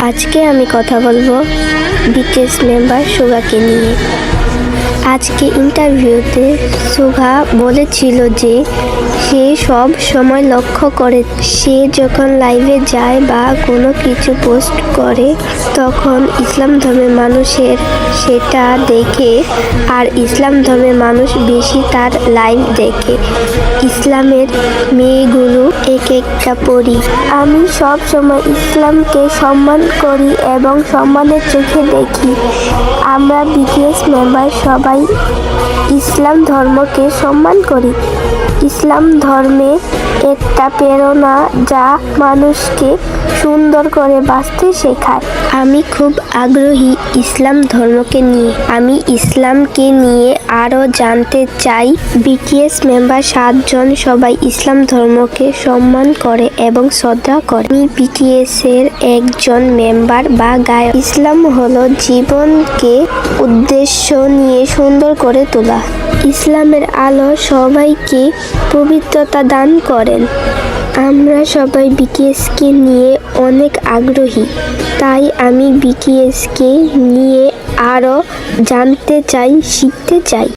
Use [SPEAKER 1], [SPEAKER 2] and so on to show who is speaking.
[SPEAKER 1] আজকে আমি কথা বলবো বিটিএস মেম্বার সুগাকে নিয়ে। আজকে ইন্টারভিউতে সুগা বলেছিল যে সে সব সময় লক্ষ্য করে সে যখন লাইভে যায় বা কোনো কিছু পোস্ট করে তখন ইসলাম ধর্মের মানুষের সেটা দেখে, আর ইসলাম ধর্মের মানুষ বেশি তার লাইভ দেখে। ইসলামের মেয়েগুলো এক একটা পড়ি। আমি সব সময় ইসলামকে সম্মান করি এবং সম্মানের চোখে দেখি। আমরা বিটিএস মেম্বার সবাই ইসলাম ধর্মকে সম্মান করি। ইসলাম ধর্মে একটা প্রেরণা যা মানুষকে সুন্দর করে বাঁচতে শেখায়। আমি খুব আগ্রহী ইসলাম ধর্মকে নিয়ে। আমি ইসলামকে নিয়ে আরও জানতে চাই। বিটিএস মেম্বার 7 জন সবাই ইসলাম ধর্মকে সম্মান করে এবং শ্রদ্ধা করে। আমি বিটিএস এর একজন মেম্বার বা গায়ক। ইসলাম হলো জীবনকে উদ্দেশ্য নিয়ে সুন্দর করে তোলা। ইসলামের আলো সবাইকে পবিত্রতা দান করেন। আমরা সবাই বিটিএসকে নিয়ে অনেক আগ্রহী, তাই আমি বিটিএসকে নিয়ে আরও জানতে চাই, শিখতে চাই।